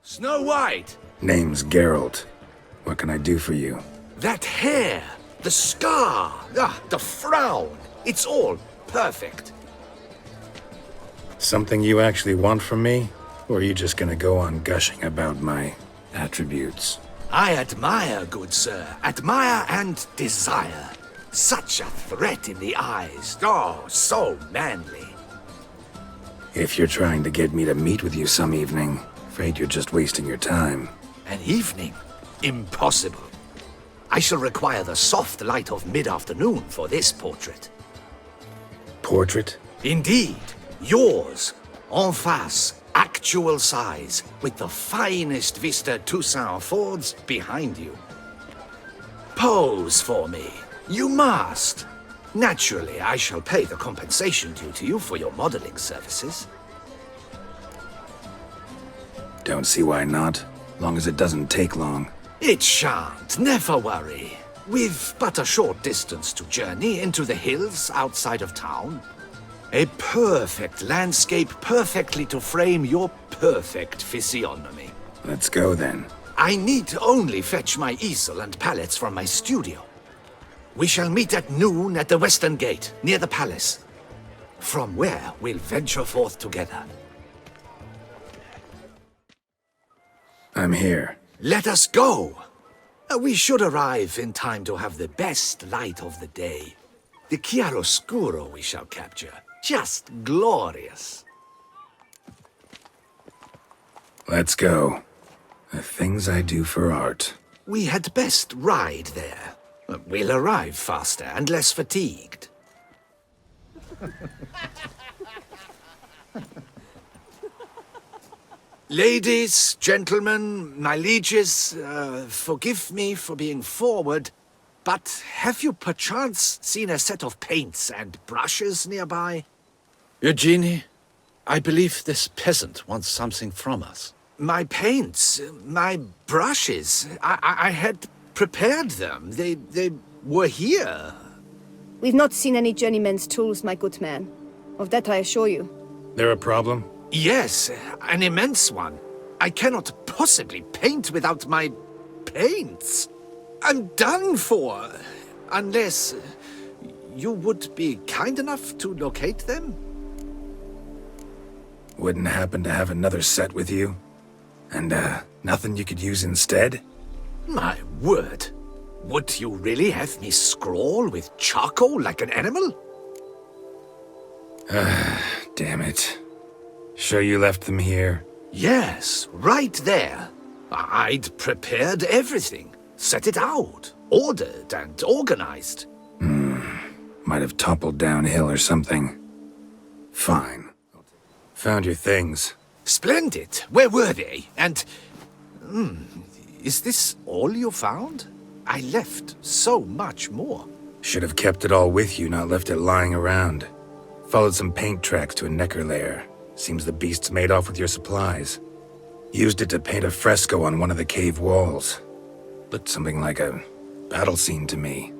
Snow White! Name's Geralt. What can I do for you? That hair! The scar! The frown! It's all perfect. Something you actually want from me? Or are you just gonna go on gushing about my attributes? I admire, good sir. Admire and desire. Such a threat in the eyes. Oh, so manly. If you're trying to get me to meet with you some evening, afraid you're just wasting your time. An evening? Impossible. I shall require the soft light of mid-afternoon for this portrait. Portrait? Indeed. Yours. En face. Actual size. With the finest vista Toussaint affords behind you. Pose for me. You must. Naturally, I shall pay the compensation due to you for your modeling services. Don't see why not. Long as it doesn't take long. It shan't, never worry. We've but a short distance to journey into the hills outside of town. A perfect landscape perfectly to frame your perfect physiognomy. Let's go then. I need only fetch my easel and palettes from my studio. We shall meet at noon at the western gate, near the palace. From where we'll venture forth together. I'm here. Let us go! We should arrive in time to have the best light of the day. The chiaroscuro we shall capture. Just glorious. Let's go. The things I do for art. We had best ride there. We'll arrive faster and less fatigued. Ladies, gentlemen, my lieges, forgive me for being forward, but have you perchance seen a set of paints and brushes nearby? Eugenie, I believe this peasant wants something from us. My paints, my brushes, I had prepared them. They were here. We've not seen any journeyman's tools, my good man. Of that I assure you. There a problem? Yes, an immense one. I cannot possibly paint without my paints. I'm done for. Unless you would be kind enough to locate them? Wouldn't happen to have another set with you? And, nothing you could use instead? My word. Would you really have me scrawl with charcoal like an animal? Damn it. Sure you left them here? Yes, right there. I'd prepared everything. Set it out. Ordered and organized. Might have toppled downhill or something. Fine. Found your things. Splendid. Where were they? And... is this all you found? I left so much more. Should have kept it all with you, not left it lying around. Followed some paint tracks to a Necker lair. Seems the beast's made off with your supplies. Used it to paint a fresco on one of the cave walls. Looked something like a battle scene to me.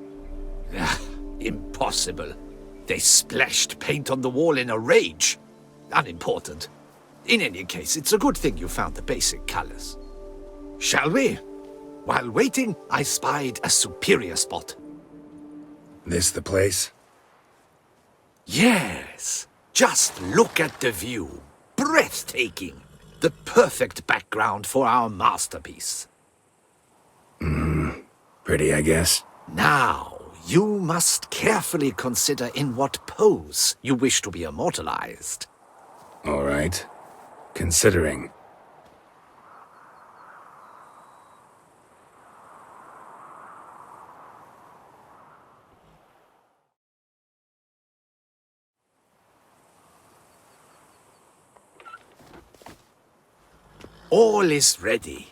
Impossible. They splashed paint on the wall in a rage. Unimportant. In any case, it's a good thing you found the basic colors. Shall we? While waiting, I spied a superior spot. This the place? Yes. Just look at the view. Breathtaking. The perfect background for our masterpiece. Pretty, I guess. Now, you must carefully consider in what pose you wish to be immortalized. All right. Considering. All is ready.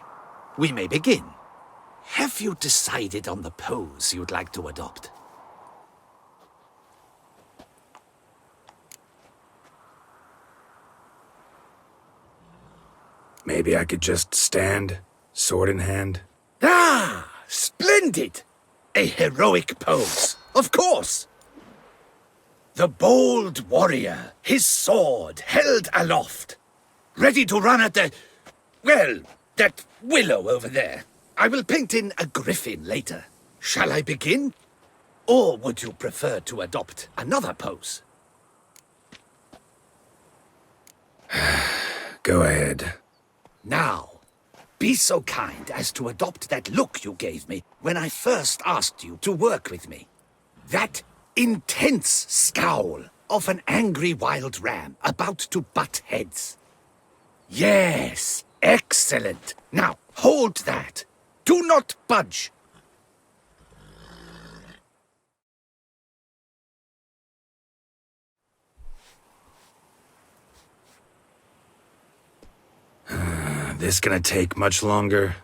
We may begin. Have you decided on the pose you'd like to adopt? Maybe I could just stand, sword in hand. Ah, splendid! A heroic pose, of course! The bold warrior, his sword held aloft, ready to run at the... well, That willow over there. I will paint in a griffin later. Shall I begin? Or would you prefer to adopt another pose? Go ahead. Now, be so kind as to adopt that look you gave me when I first asked you to work with me. That intense scowl of an angry wild ram about to butt heads. Yes, excellent. Now, hold that. Do not budge. This gonna take much longer?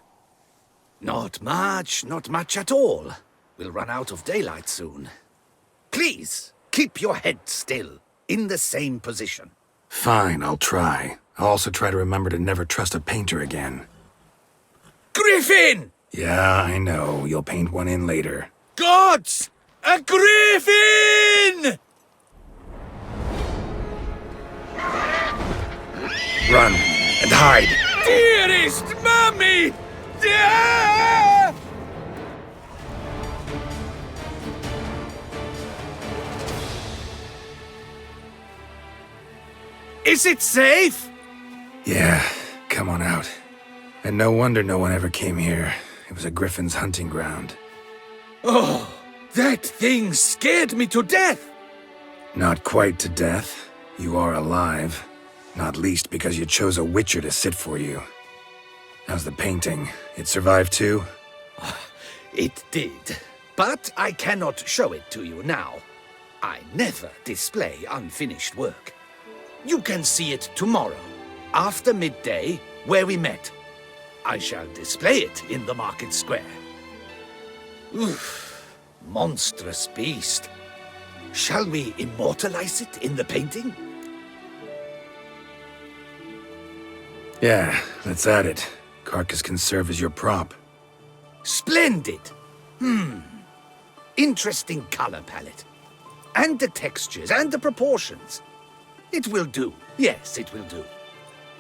Not much at all. We'll run out of daylight soon. Please, keep your head still, in the same position. Fine, I'll try. I'll also try to remember to never trust a painter again. Griffin! Yeah, I know. You'll paint one in later. Gods! A griffin! Run and hide! Dearest Mummy! Ah! Is it safe? Yeah, come on out. And no wonder no one ever came here. It was a griffin's hunting ground. Oh, that thing scared me to death. Not quite to death. You are alive. Not least because you chose a witcher to sit for you. How's the painting? It survived too? It did. But I cannot show it to you now. I never display unfinished work. You can see it tomorrow, after midday, where we met. I shall display it in the market square. Oof, monstrous beast. Shall we immortalize it in the painting? Yeah, let's add it. Carcass can serve as your prop. Splendid! Interesting color palette. And the textures and the proportions. It will do. Yes, it will do.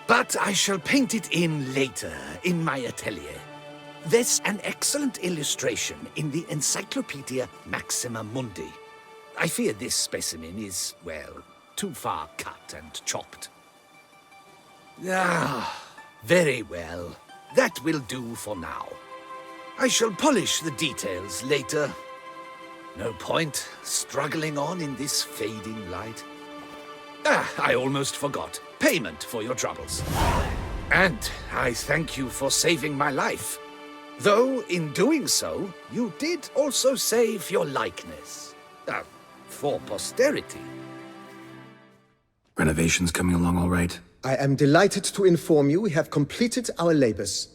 But I shall paint it in later, in my atelier. There's an excellent illustration in the Encyclopedia Maxima Mundi. I fear this specimen is, well, too far cut and chopped. Ah, very well. That will do for now. I shall polish the details later. No point struggling on in this fading light. Ah, I almost forgot. Payment for your troubles. And I thank you for saving my life. Though, in doing so, you did also save your likeness. For posterity. Renovations coming along all right? I am delighted to inform you we have completed our labors.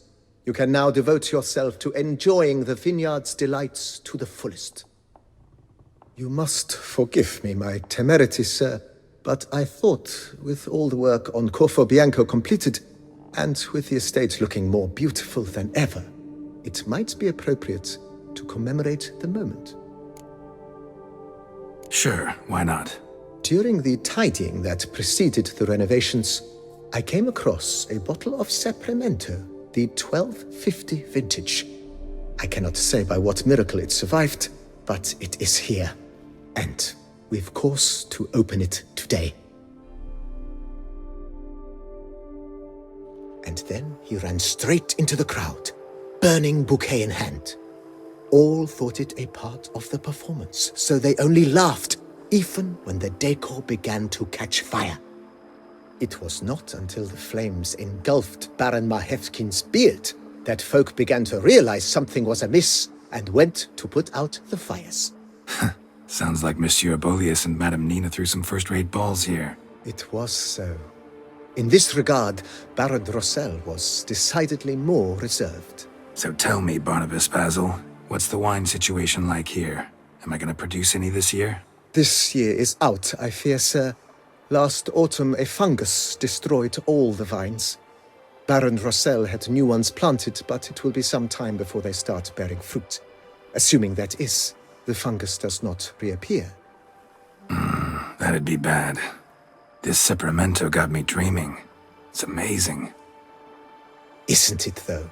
You can now devote yourself to enjoying the vineyard's delights to the fullest. You must forgive me my temerity, sir, but I thought, with all the work on Corvo Bianco completed, and with the estate looking more beautiful than ever, it might be appropriate to commemorate the moment. Sure, why not? During the tidying that preceded the renovations, I came across a bottle of Sapramento, the 1250 vintage. I cannot say by what miracle it survived, but it is here. And we've cause to open it today. And then he ran straight into the crowd, burning bouquet in hand. All thought it a part of the performance, so they only laughed, even when the decor began to catch fire. It was not until the flames engulfed Baron Mahevkin's beard that folk began to realize something was amiss and went to put out the fires. Sounds like Monsieur Bolius and Madame Nina threw some first-rate balls here. It was so. In this regard, Baron Rossel was decidedly more reserved. So tell me, Barnabas Basil, what's the wine situation like here? Am I gonna produce any this year? This year is out, I fear, sir. Last autumn, a fungus destroyed all the vines. Baron Rossel had new ones planted, but it will be some time before they start bearing fruit. Assuming that is, the fungus does not reappear. That'd be bad. This Sapramento got me dreaming. It's amazing. Isn't it, though?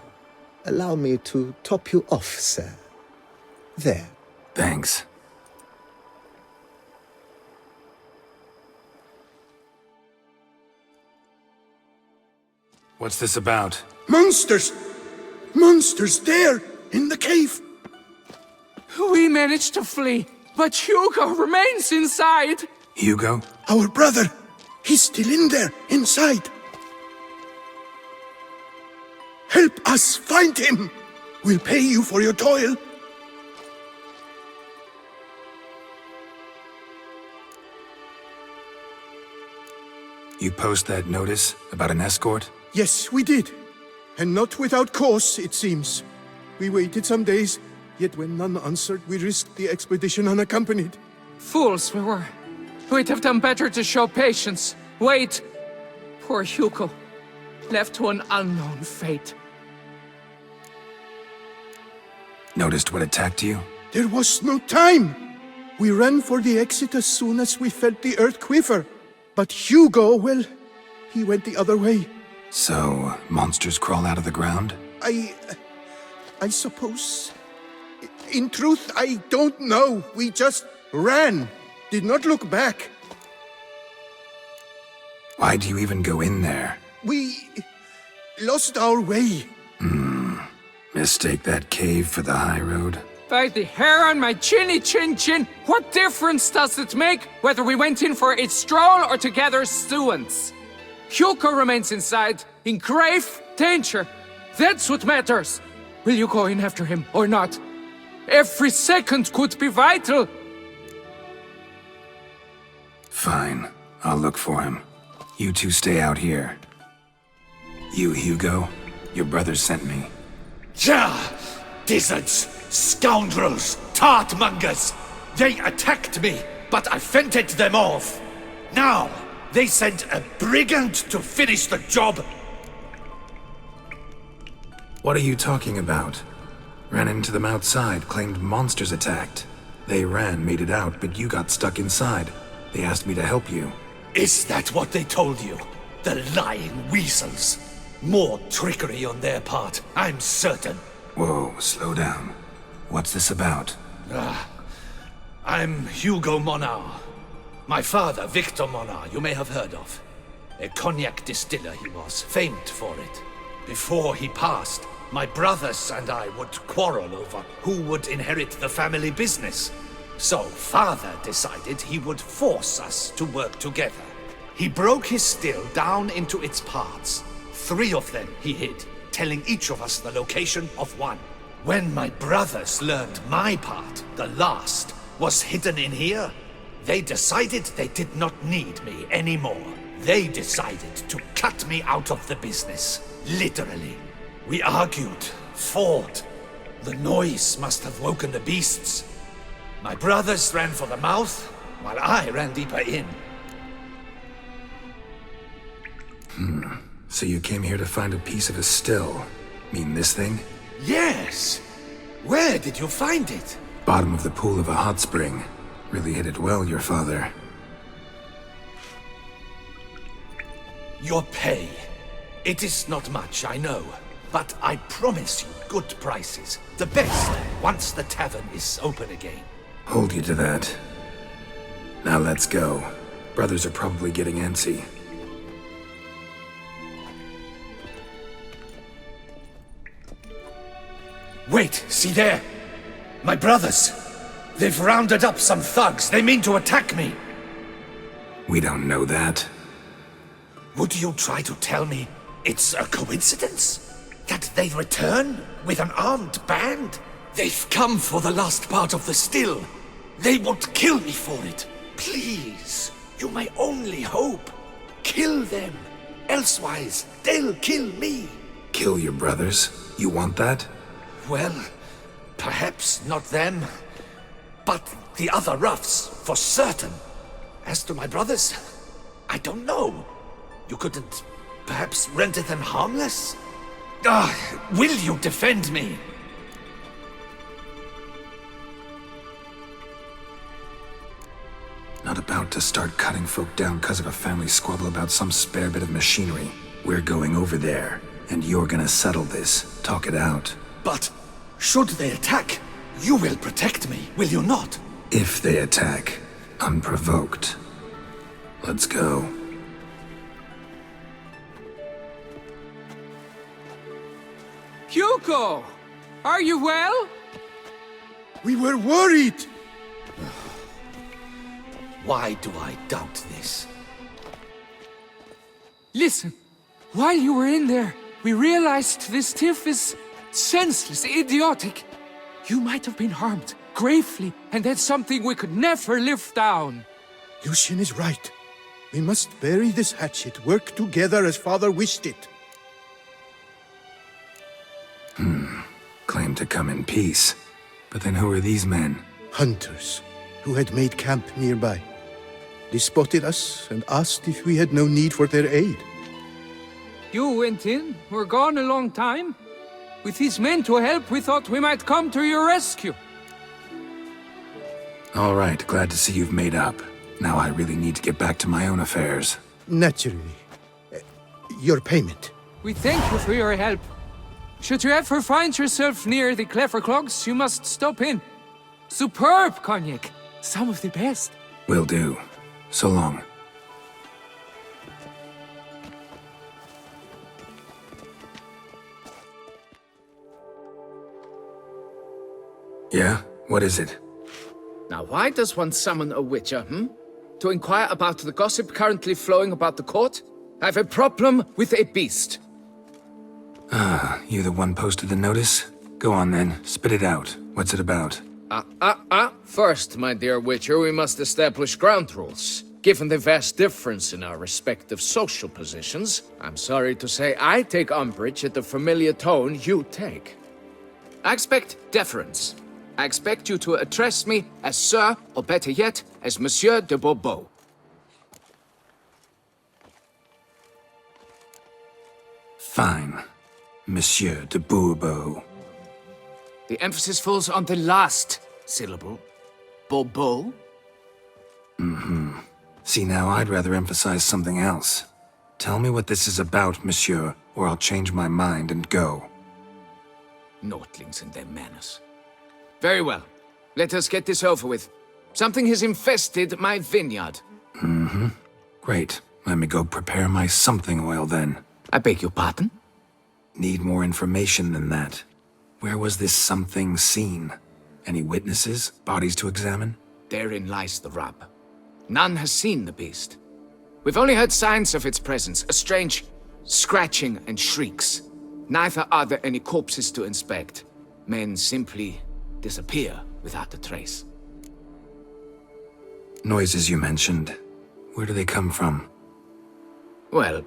Allow me to top you off, sir. There. Thanks. What's this about? Monsters! Monsters there, in the cave! We managed to flee, but Hugo remains inside. Hugo? Our brother! He's still in there, inside! Help us find him! We'll pay you for your toil. You post that notice about an escort? Yes, we did. And not without cause, it seems. We waited some days, yet when none answered, we risked the expedition unaccompanied. Fools we were. We'd have done better to show patience. Wait. Poor Hugo. Left to an unknown fate. Noticed what attacked you? There was no time! We ran for the exit as soon as we felt the earth quiver. But Hugo, well, he went the other way. So, monsters crawl out of the ground? I suppose. In truth, I don't know. We just ran. Did not look back. Why do you even go in there? We lost our way. Mistake that cave for the high road? By the hair on my chinny chin chin, what difference does it make whether we went in for a stroll or to gather students? Hugo remains inside, in grave danger. That's what matters. Will you go in after him or not? Every second could be vital. Fine. I'll look for him. You two stay out here. You, Hugo, your brother sent me. Ja! Dizzards! Scoundrels! Tartmongers! They attacked me, but I fended them off. Now, they sent a brigand to finish the job. What are you talking about? Ran into them outside, claimed monsters attacked. They ran, made it out, but you got stuck inside. They asked me to help you. Is that what they told you? The lying weasels. More trickery on their part, I'm certain. Whoa, slow down. What's this about? I'm Hugo Monard. My father, Victor Monard, you may have heard of. A cognac distiller he was, famed for it. Before he passed, my brothers and I would quarrel over who would inherit the family business. So father decided he would force us to work together. He broke his still down into its parts. 3 of them he hid, telling each of us the location of one. When my brothers learned my part, the last, was hidden in here, they decided they did not need me anymore. They decided to cut me out of the business, literally. We argued, fought. The noise must have woken the beasts. My brothers ran for the mouth, while I ran deeper in. So you came here to find a piece of a still. Mean this thing? Yes! Where did you find it? Bottom of the pool of a hot spring. Really hit it well, your father. Your pay. It is not much, I know. But I promise you good prices. The best, once the tavern is open again. Hold you to that. Now let's go. Brothers are probably getting antsy. Wait, see there? My brothers. They've rounded up some thugs. They mean to attack me. We don't know that. Would you try to tell me it's a coincidence? That they return with an armed band? They've come for the last part of the still. They won't kill me for it. Please, you're my only hope. Kill them. Elsewise, they'll kill me. Kill your brothers? You want that? Well, perhaps not them, but the other roughs, for certain. As to my brothers, I don't know. You couldn't perhaps render them harmless? Will you defend me? Not about to start cutting folk down because of a family squabble about some spare bit of machinery. We're going over there. and you're gonna settle this. Talk it out. But should they attack, you will protect me, will you not? If they attack, unprovoked. Let's go. Hugo! Are you well? We were worried! Why do I doubt this? Listen, while you were in there, we realized this tiff is senseless, idiotic. You might have been harmed, gravely, and that's something we could never live down. Lucian is right. We must bury this hatchet, work together as Father wished it. Claim to come in peace. But then who are these men? Hunters, who had made camp nearby. They spotted us and asked if we had no need for their aid. You went in, were gone a long time. With these men to help, we thought we might come to your rescue. All right, glad to see you've made up. Now I really need to get back to my own affairs. Naturally. Your payment. We thank you for your help. Should you ever find yourself near the Clever Clogs, you must stop in. Superb cognac. Some of the best. Will do. So long. Yeah? What is it? Now, why does one summon a witcher, To inquire about the gossip currently flowing about the court? I have a problem with a beast. You the one posted the notice? Go on then, spit it out. What's it about? First, my dear witcher, we must establish ground rules. Given the vast difference in our respective social positions, I'm sorry to say I take umbrage at the familiar tone you take. I expect deference. I expect you to address me as Sir, or better yet, as Monsieur de Bourbeau. Fine. Monsieur de Bourbeau. The emphasis falls on the last syllable. Bourbeau? See, now I'd rather emphasize something else. Tell me what this is about, monsieur, or I'll change my mind and go. Notlings and their manners. Very well. Let us get this over with. Something has infested my vineyard. Great. Let me go prepare my something oil then. I beg your pardon? Need more information than that. Where was this something seen? Any witnesses? Bodies to examine? Therein lies the rub. None has seen the beast. We've only heard signs of its presence, a strange scratching and shrieks. Neither are there any corpses to inspect. Men simply disappear without a trace. Noises you mentioned. Where do they come from? Well,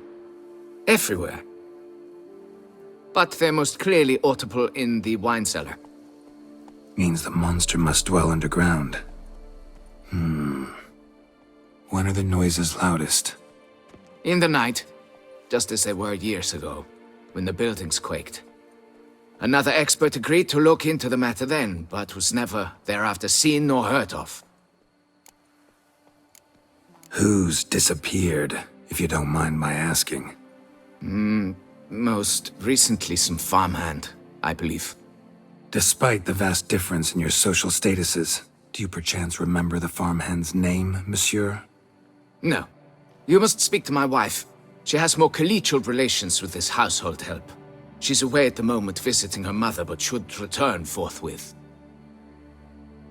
everywhere. But they're most clearly audible in the wine cellar. Means the monster must dwell underground. When are the noises loudest? In the night, just as they were years ago, when the buildings quaked. Another expert agreed to look into the matter then, but was never thereafter seen nor heard of. Who's disappeared, if you don't mind my asking? Most recently some farmhand, I believe. Despite the vast difference in your social statuses, do you perchance remember the farmhand's name, monsieur? No. You must speak to my wife. She has more collegial relations with this household help. She's away at the moment visiting her mother, but should return forthwith.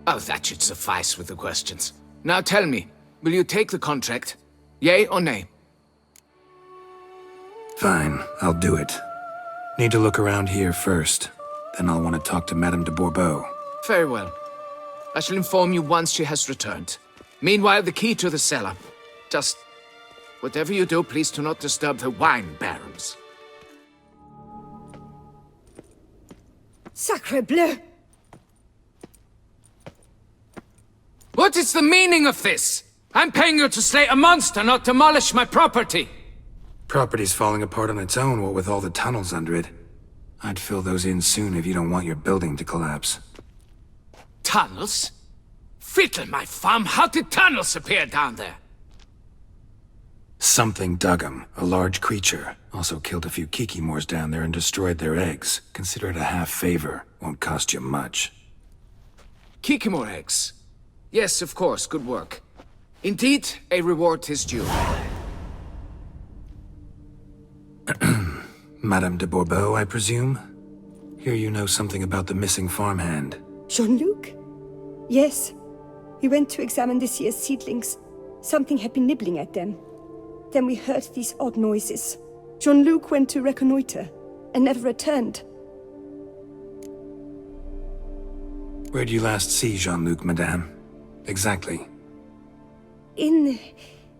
Oh, that should suffice with the questions. Now tell me, will you take the contract? Yea or nay? Fine, I'll do it. Need to look around here first. Then I'll want to talk to Madame de Bourbeau. Very well. I shall inform you once she has returned. Meanwhile, the key to the cellar. Just whatever you do, please do not disturb the wine barrels. Sacre bleu! What is the meaning of this? I'm paying you to slay a monster, not demolish my property. Property's falling apart on its own, what with all the tunnels under it. I'd fill those in soon if you don't want your building to collapse. Tunnels? Fiddle my farm, how did tunnels appear down there? Something dug 'em. A large creature. Also killed a few Kikimors down there and destroyed their eggs. Consider it a half favor. Won't cost you much. Kikimor eggs. Yes, of course, good work. Indeed, a reward is due. Madame de Bourbeau, I presume? Hear you know something about the missing farmhand. Jean-Luc? Yes. We went to examine this year's seedlings. Something had been nibbling at them. Then we heard these odd noises. Jean-Luc went to reconnoiter and never returned. Where'd you last see Jean-Luc, madame? Exactly. In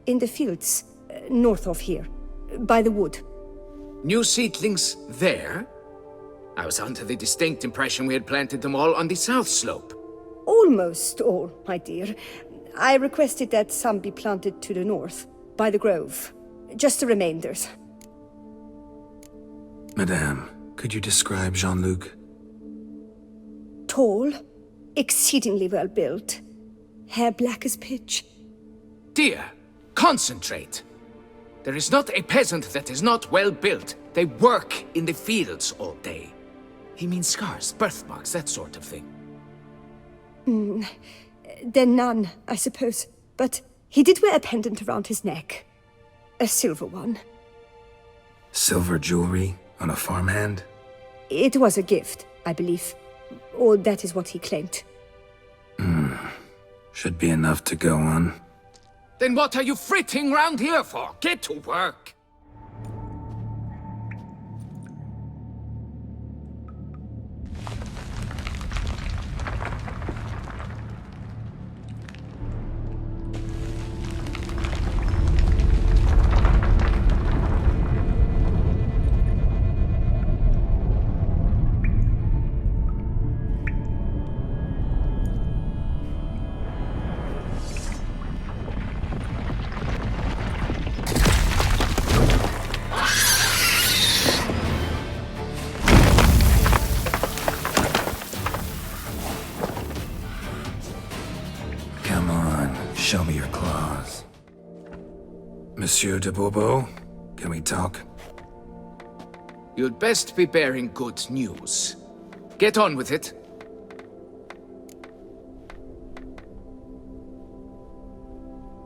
the fields, north of here, by the wood. New seedlings there? I was under the distinct impression we had planted them all on the south slope. Almost all, my dear. I requested that some be planted to the north, by the grove. Just the remainders. Madame, could you describe Jean-Luc? Tall, exceedingly well built, hair black as pitch. Dear, concentrate. There is not a peasant that is not well built. They work in the fields all day. He means scars, birthmarks, that sort of thing. Then none, I suppose. But he did wear a pendant around his neck. A silver one. Silver jewelry on a farmhand? It was a gift, I believe. Or that is what he claimed. Should be enough to go on. Then what are you fritting round here for? Get to work! Come on, show me your claws. Monsieur de Bourbeau, can we talk? You'd best be bearing good news. Get on with it.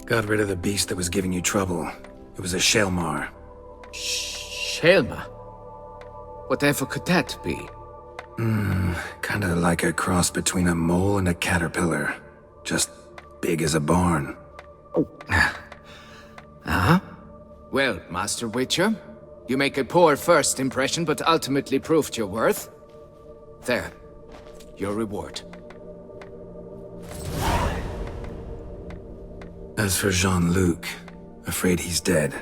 Got rid of the beast that was giving you trouble. It was a Shelmar. Shelma? Whatever could that be? Kinda like a cross between a mole and a caterpillar. Just big as a barn. Well, Master Witcher, you make a poor first impression, but ultimately proved your worth. There, your reward. As for Jean-Luc, afraid he's dead.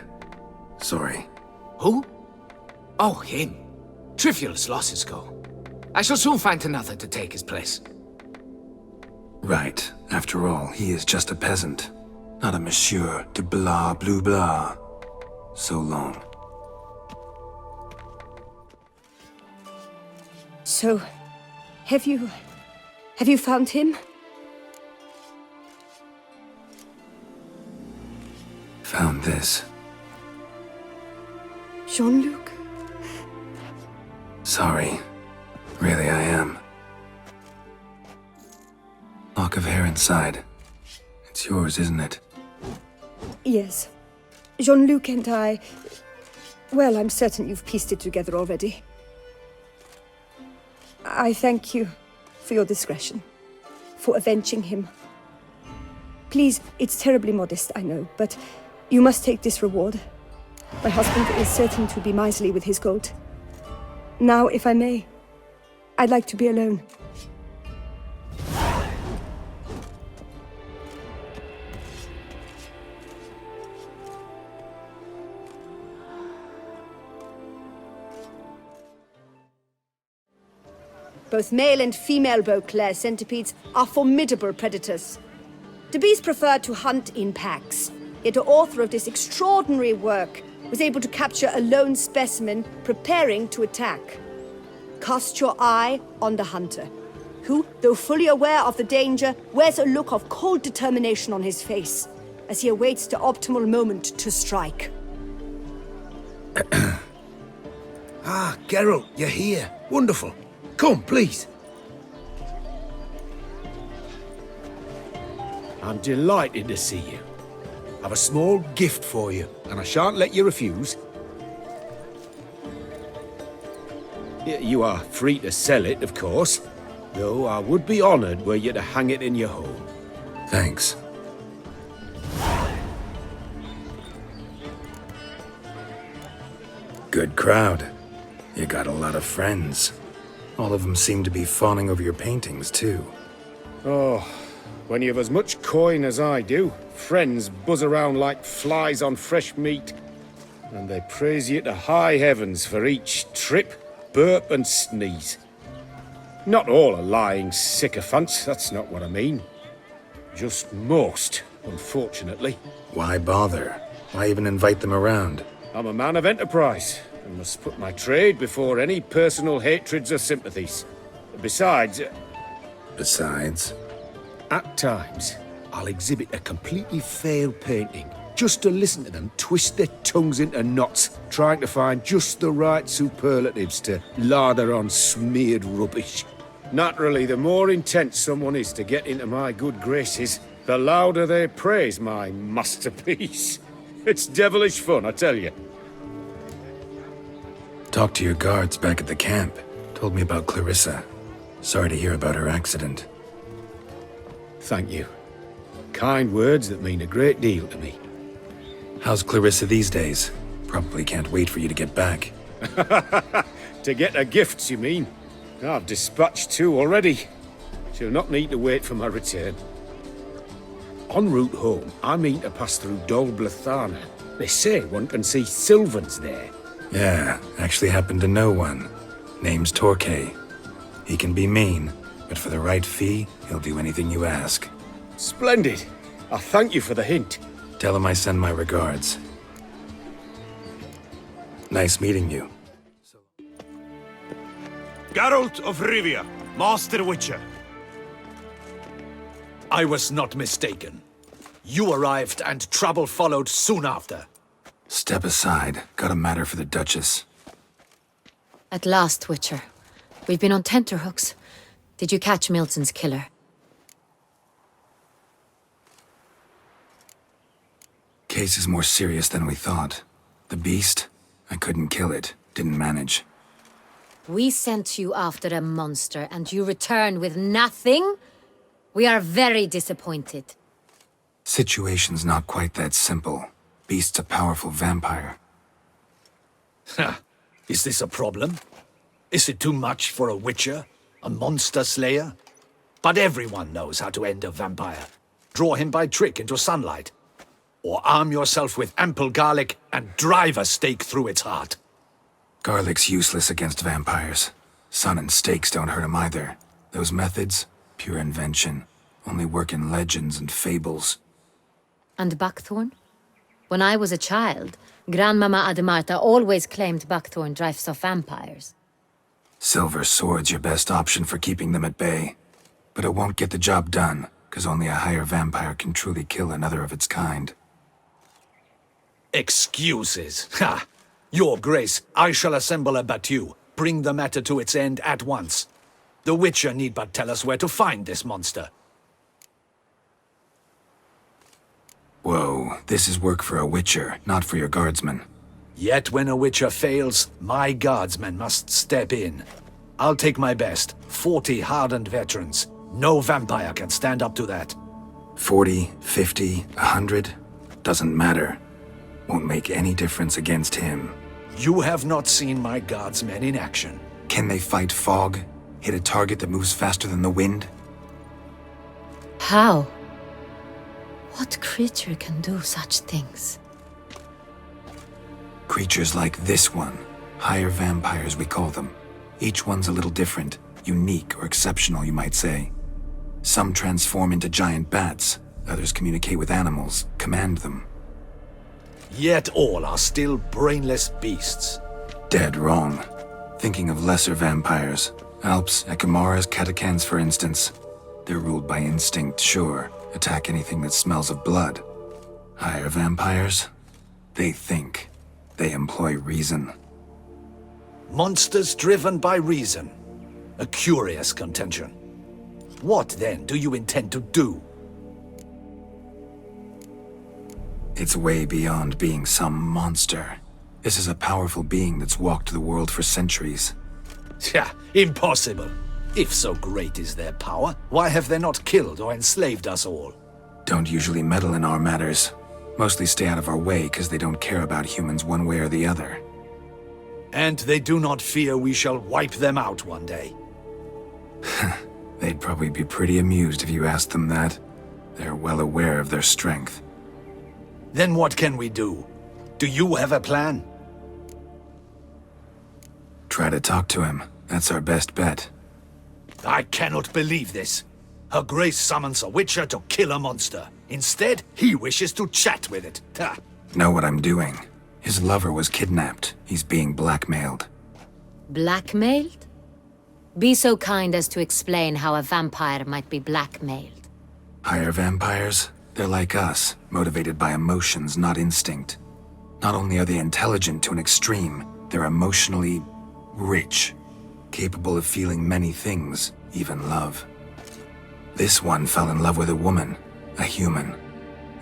Sorry. Who? Oh, him. Trivial as losses go. I shall soon find another to take his place. Right. After all, he is just a peasant. Not a monsieur de blah blue blah. So long. So, have you found him? Found this. Jean-Luc? Sorry. Really, I am. Lock of hair inside. It's yours, isn't it? Yes. Jean-Luc and I... Well, I'm certain you've pieced it together already. I thank you for your discretion, for avenging him. Please, it's terribly modest, I know, but you must take this reward. My husband is certain to be miserly with his gold. Now, if I may, I'd like to be alone. Both male and female Beauclair centipedes are formidable predators. The bees prefer to hunt in packs, yet the author of this extraordinary work was able to capture a lone specimen preparing to attack. Cast your eye on the hunter, who, though fully aware of the danger, wears a look of cold determination on his face. as he awaits the optimal moment to strike. Ah, Geralt, you're here. Wonderful. Come, please. I'm delighted to see you. I've a small gift for you, and I shan't let you refuse. You are free to sell it, of course, though I would be honoured were you to hang it in your home. Thanks. Good crowd. You got a lot of friends. All of them seem to be fawning over your paintings, too. Oh, when you have as much coin as I do, friends buzz around like flies on fresh meat. And they praise you to high heavens for each trip, burp and sneeze. Not all are lying sycophants, that's not what I mean. Just most, unfortunately. Why bother? Why even invite them around? I'm a man of enterprise, and must put my trade before any personal hatreds or sympathies. Besides, at times, I'll exhibit a completely failed painting, just to listen to them twist their tongues into knots, trying to find just the right superlatives to lather on smeared rubbish. Naturally, the more intent someone is to get into my good graces, the louder they praise my masterpiece. It's devilish fun, I tell you. Talked to your guards back at the camp. Told me about Clarissa. Sorry to hear about her accident. Thank you. Kind words that mean a great deal to me. How's Clarissa these days? Probably can't wait for you to get back. To get her gifts, you mean? I've dispatched 2 already. She'll not need to wait for my return. En route home, I mean to pass through Dol Blathana. They say one can see Sylvans there. Yeah, actually happen to know one. Name's Torquay. He can be mean, but for the right fee, he'll do anything you ask. Splendid. I thank you for the hint. Tell him I send my regards. Nice meeting you. Geralt of Rivia, Master Witcher. I was not mistaken. You arrived and trouble followed soon after. Step aside. Got a matter for the Duchess. At last, Witcher. We've been on tenterhooks. Did you catch Milton's killer? Case is more serious than we thought. The beast? I couldn't kill it. Didn't manage. We sent you after a monster, and you return with nothing? We are very disappointed. Situation's not quite that simple. Beast's a powerful vampire. Ha! Is this a problem? Is it too much for a witcher? A monster slayer? But everyone knows how to end a vampire. Draw him by trick into sunlight. Or arm yourself with ample garlic and drive a stake through its heart. Garlic's useless against vampires. Sun and stakes don't hurt him either. Those methods, pure invention. Only work in legends and fables. And Buckthorn? When I was a child, Grandmama Ademarta always claimed Buckthorn drives off vampires. Silver sword's your best option for keeping them at bay. But it won't get the job done, because only a higher vampire can truly kill another of its kind. Excuses. Ha! Your Grace, I shall assemble a battue. Bring the matter to its end at once. The Witcher need but tell us where to find this monster. Whoa, this is work for a Witcher, not for your guardsmen. Yet when a Witcher fails, my guardsmen must step in. I'll take my best. 40 hardened veterans. No vampire can stand up to that. 40, 50, 100? Doesn't matter. Won't make any difference against him. You have not seen my guardsmen in action. Can they fight fog? Hit a target that moves faster than the wind? How? What creature can do such things? Creatures like this one. Higher vampires, we call them. Each one's a little different. Unique or exceptional, you might say. Some transform into giant bats. Others communicate with animals, command them. Yet all are still brainless beasts. Dead wrong. Thinking of lesser vampires. Alps, Ekamaras, Catacans, for instance. They're ruled by instinct, sure. Attack anything that smells of blood. Higher vampires? They think. They employ reason. Monsters driven by reason. A curious contention. What, then, do you intend to do? It's way beyond being some monster. This is a powerful being that's walked the world for centuries. Yeah, impossible. If so great is their power, why have they not killed or enslaved us all? Don't usually meddle in our matters. Mostly stay out of our way because they don't care about humans one way or the other. And they do not fear we shall wipe them out one day. They'd probably be pretty amused if you asked them that. They're well aware of their strength. Then what can we do? Do you have a plan? Try to talk to him. That's our best bet. I cannot believe this. Her Grace summons a witcher to kill a monster. Instead, he wishes to chat with it. Ha. Know what I'm doing. His lover was kidnapped. He's being blackmailed. Blackmailed? Be so kind as to explain how a vampire might be blackmailed. Higher vampires? They're like us, motivated by emotions, not instinct. Not only are they intelligent to an extreme, they're emotionally rich, capable of feeling many things, even love. This one fell in love with a woman, a human,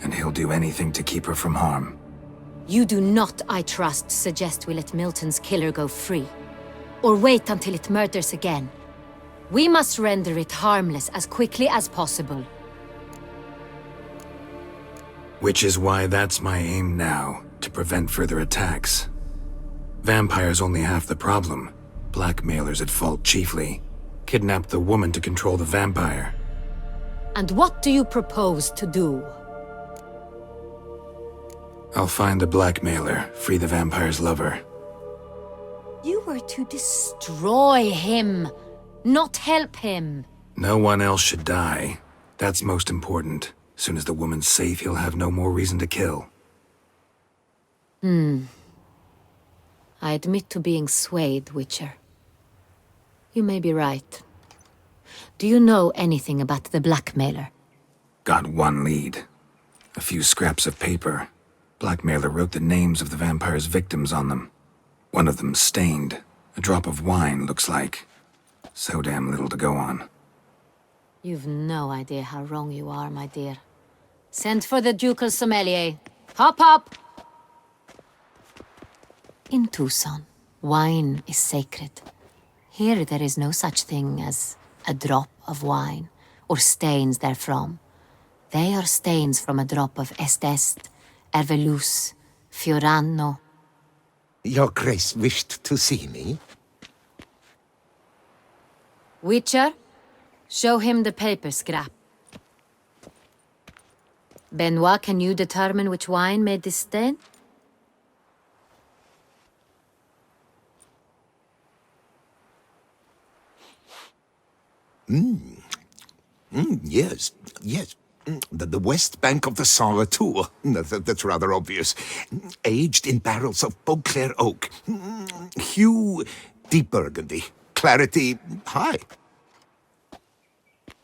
and he'll do anything to keep her from harm. You do not, I trust, suggest we let Milton's killer go free. Or wait until it murders again. We must render it harmless as quickly as possible. Which is why that's my aim now, to prevent further attacks. Vampires only half the problem. Blackmailers at fault chiefly. Kidnapped the woman to control the vampire. And what do you propose to do? I'll find the blackmailer, free the vampire's lover. You were to destroy him, not help him. No one else should die. That's most important. Soon as the woman's safe, he'll have no more reason to kill. I admit to being swayed, Witcher. You may be right. Do you know anything about the blackmailer? Got one lead. A few scraps of paper. Blackmailer wrote the names of the vampire's victims on them. One of them stained. A drop of wine, looks like. So damn little to go on. You've no idea how wrong you are, my dear. Send for the ducal sommelier. Hop, hop! In Tucson, wine is sacred. Here there is no such thing as a drop of wine, or stains therefrom. They are stains from a drop of Est, Ervelus, Fiorano. Your Grace wished to see me? Witcher, show him the paper scrap. Benoit, can you determine which wine made this stain? Yes, yes. The west bank of the Saint Retour. That's rather obvious. Aged in barrels of Beauclair oak. Hue, deep burgundy. Clarity, high.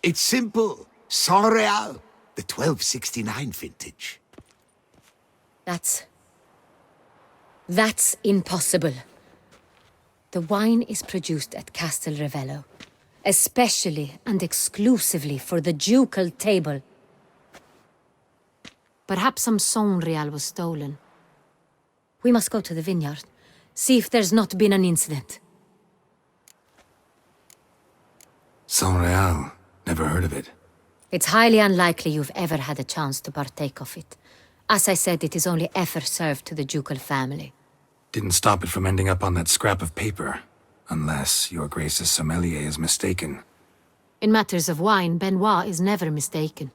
It's simple. Saint Real, the 1269 vintage. That's impossible. The wine is produced at Castel Ravello, especially and exclusively for the ducal table. Perhaps some Saint Real was stolen. We must go to the vineyard, see if there's not been an incident. Saint Real. Never heard of it. It's highly unlikely you've ever had a chance to partake of it. As I said, it is only ever served to the ducal family. Didn't stop it from ending up on that scrap of paper. Unless your Grace's sommelier is mistaken. In matters of wine, Benoit is never mistaken.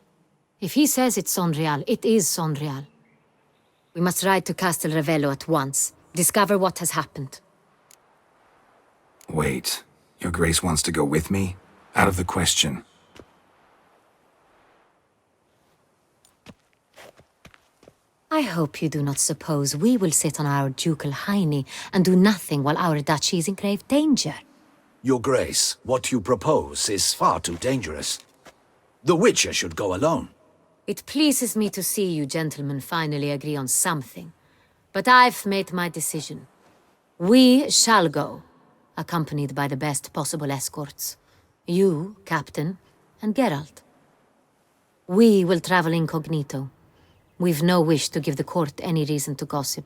If he says it's Saint Real, it is Saint Real. We must ride to Castel Ravello at once. Discover what has happened. Wait. Your Grace wants to go with me? Out of the question. I hope you do not suppose we will sit on our ducal hiney and do nothing while our duchy is in grave danger. Your Grace, what you propose is far too dangerous. The Witcher should go alone. It pleases me to see you gentlemen finally agree on something. But I've made my decision. We shall go, accompanied by the best possible escorts. You, Captain, and Geralt. We will travel incognito. We've no wish to give the court any reason to gossip.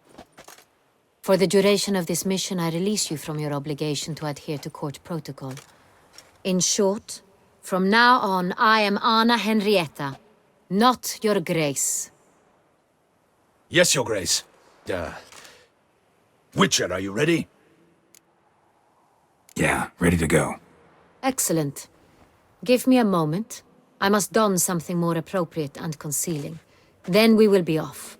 For the duration of this mission, I release you from your obligation to adhere to court protocol. In short, from now on, I am Anna Henrietta, not your grace. Yes, Your Grace. Witcher, are you ready? Yeah, ready to go. Excellent. Give me a moment. I must don something more appropriate and concealing. Then we will be off.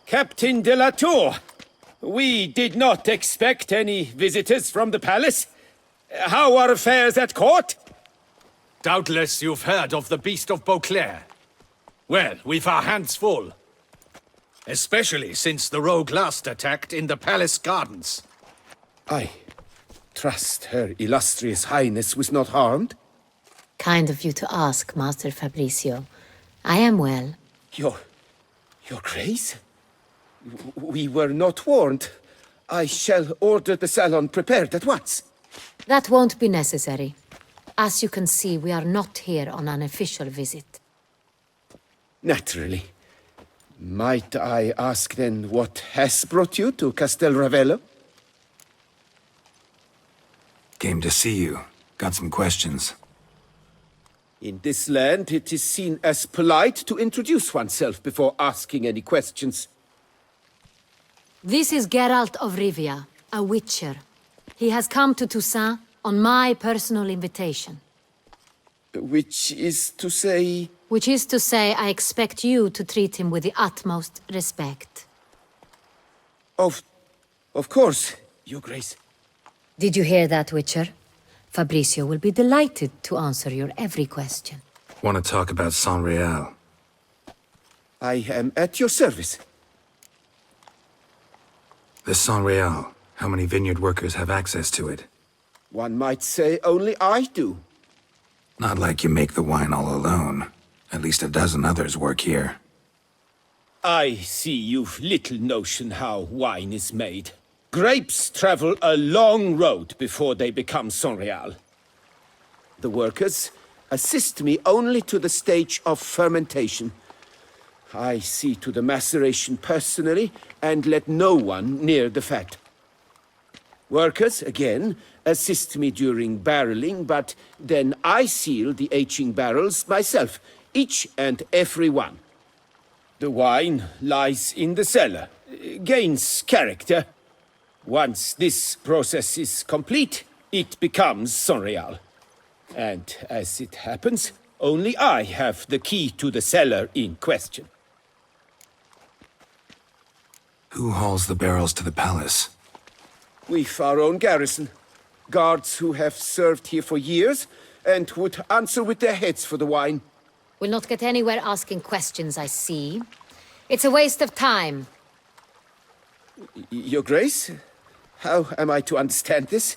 Captain de la Tour, we did not expect any visitors from the palace. How are affairs at court? Doubtless you've heard of the Beast of Beauclair. Well, we've our hands full. Especially since the rogue last attacked in the palace gardens. I trust Her Illustrious Highness was not harmed. Kind of you to ask, Master Fabricio. I am well. Your Grace? We were not warned. I shall order the salon prepared at once. That won't be necessary. As you can see, we are not here on an official visit. Naturally. Might I ask then what has brought you to Castel Ravello? Came to see you. Got some questions. In this land, it is seen as polite to introduce oneself before asking any questions. This is Geralt of Rivia, a witcher. He has come to Toussaint on my personal invitation. Which is to say... Which is to say, I expect you to treat him with the utmost respect. Of course, Your Grace. Did you hear that, Witcher? Fabricio will be delighted to answer your every question. Want to talk about San Real? I am at your service. The San Real. How many vineyard workers have access to it? One might say only I do. Not like you make the wine all alone. At least a dozen others work here. I see you've little notion how wine is made. Grapes travel a long road before they become Sonreal. The workers assist me only to the stage of fermentation. I see to the maceration personally and let no one near the fat. Workers, again, assist me during barreling, but then I seal the aging barrels myself, each and every one. The wine lies in the cellar, gains character. Once this process is complete, it becomes Sonreal. And as it happens, only I have the key to the cellar in question. Who hauls the barrels to the palace? We've our own garrison. Guards who have served here for years and would answer with their heads for the wine. We'll not get anywhere asking questions, I see. It's a waste of time. Your Grace? How am I to understand this?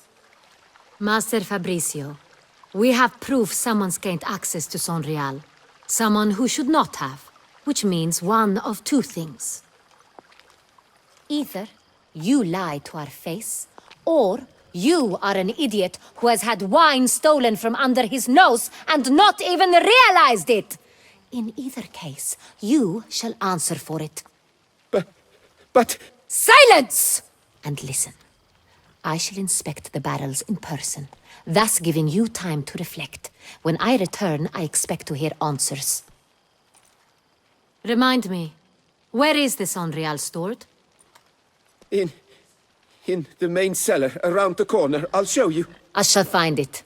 Master Fabricio, we have proof someone's gained access to Sonreal. Someone who should not have, which means one of two things. Either you lie to our face, or you are an idiot who has had wine stolen from under his nose and not even realized it. In either case, you shall answer for it. But... Silence! And listen. I shall inspect the barrels in person, thus giving you time to reflect. When I return, I expect to hear answers. Remind me, where is this Sonreal stored? In the main cellar, around the corner. I'll show you. I shall find it.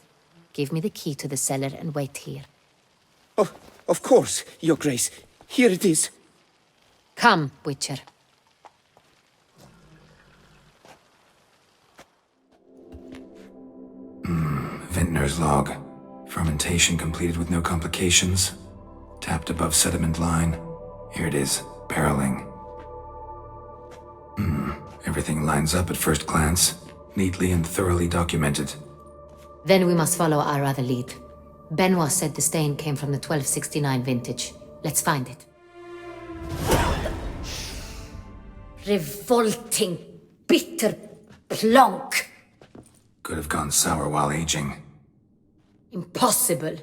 Give me the key to the cellar and wait here. Oh, of course, Your Grace. Here it is. Come, Witcher. owner's log. Fermentation completed with no complications. Tapped above sediment line. Here it is, barreling. Everything lines up at first glance. Neatly and thoroughly documented. Then we must follow our other lead. Benoit said the stain came from the 1269 vintage. Let's find it. Revolting, bitter plonk. Could have gone sour while aging. Impossible.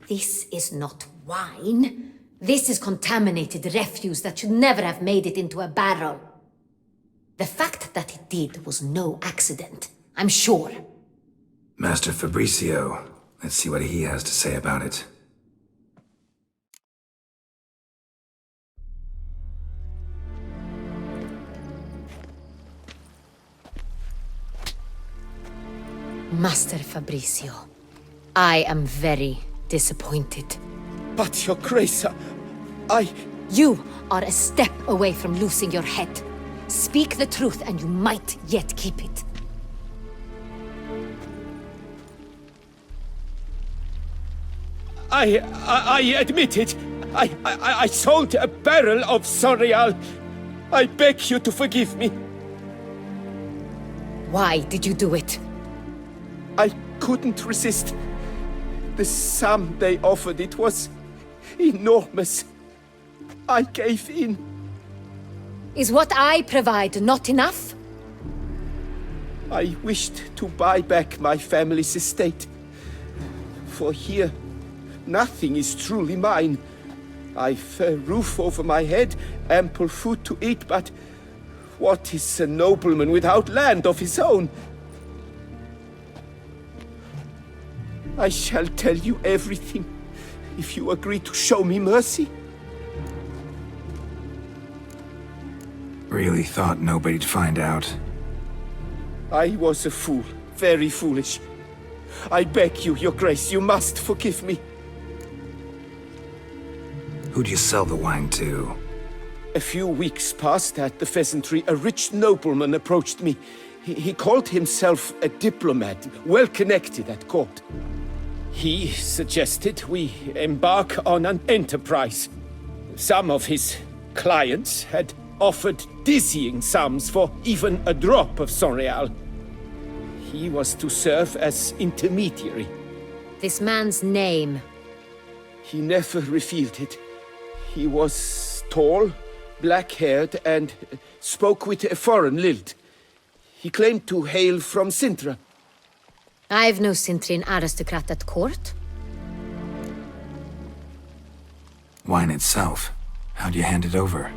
This is not wine. This is contaminated refuse that should never have made it into a barrel. The fact that it did was no accident, I'm sure. Master Fabricio. Let's see what he has to say about it. Master Fabricio, I am very disappointed. But, Your Grace, You are a step away from losing your head. Speak the truth and you might yet keep it. I admit it. I sold a barrel of Sorial. I beg you to forgive me. Why did you do it? I couldn't resist. The sum they offered, it was enormous. I gave in. Is what I provide not enough? I wished to buy back my family's estate. For here, nothing is truly mine. I've a roof over my head, ample food to eat, but what is a nobleman without land of his own? I shall tell you everything, if you agree to show me mercy. Really thought nobody'd find out. I was a fool, very foolish. I beg you, Your Grace, you must forgive me. Who'd you sell the wine to? A few weeks past at the Pheasantry, a rich nobleman approached me. He called himself a diplomat, well connected at court. He suggested we embark on an enterprise. Some of his clients had offered dizzying sums for even a drop of Sorial. He was to serve as intermediary. This man's name. He never revealed it. He was tall, black-haired, and spoke with a foreign lilt. He claimed to hail from Sintra. I've no Sintrian aristocrat at court. Wine itself. How'd you hand it over?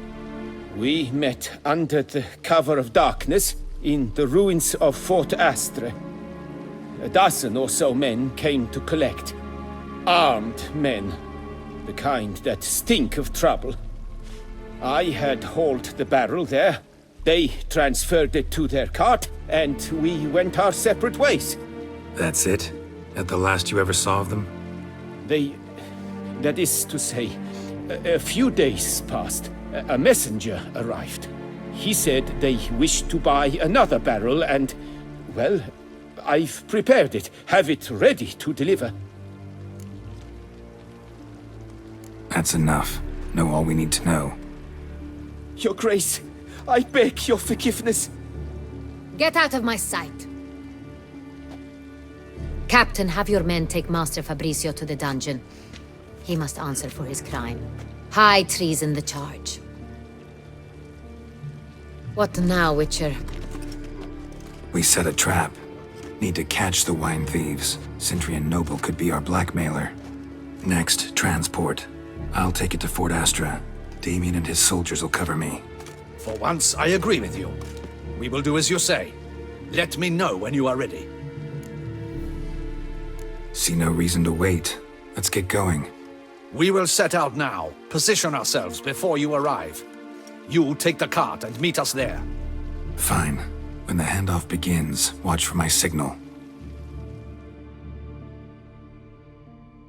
We met under the cover of darkness in the ruins of Fort Astre. A dozen or so men came to collect. Armed men. The kind that stink of trouble. I had hauled the barrel there. They transferred it to their cart, and we went our separate ways. That's it? At the last you ever saw of them? That is to say, a few days passed. A messenger arrived. He said they wished to buy another barrel and, well, I've prepared it, have it ready to deliver. That's enough. Know all we need to know. Your Grace, I beg your forgiveness. Get out of my sight. Captain, have your men take Master Fabricio to the dungeon. He must answer for his crime. High treason the charge. What now, Witcher? We set a trap. Need to catch the wine thieves. Sintrian Noble could be our blackmailer. Next, transport. I'll take it to Fort Astra. Damien and his soldiers will cover me. For once, I agree with you. We will do as you say. Let me know when you are ready. See no reason to wait. Let's get going. We will set out now. Position ourselves before you arrive. You take the cart and meet us there. Fine. When the handoff begins, watch for my signal.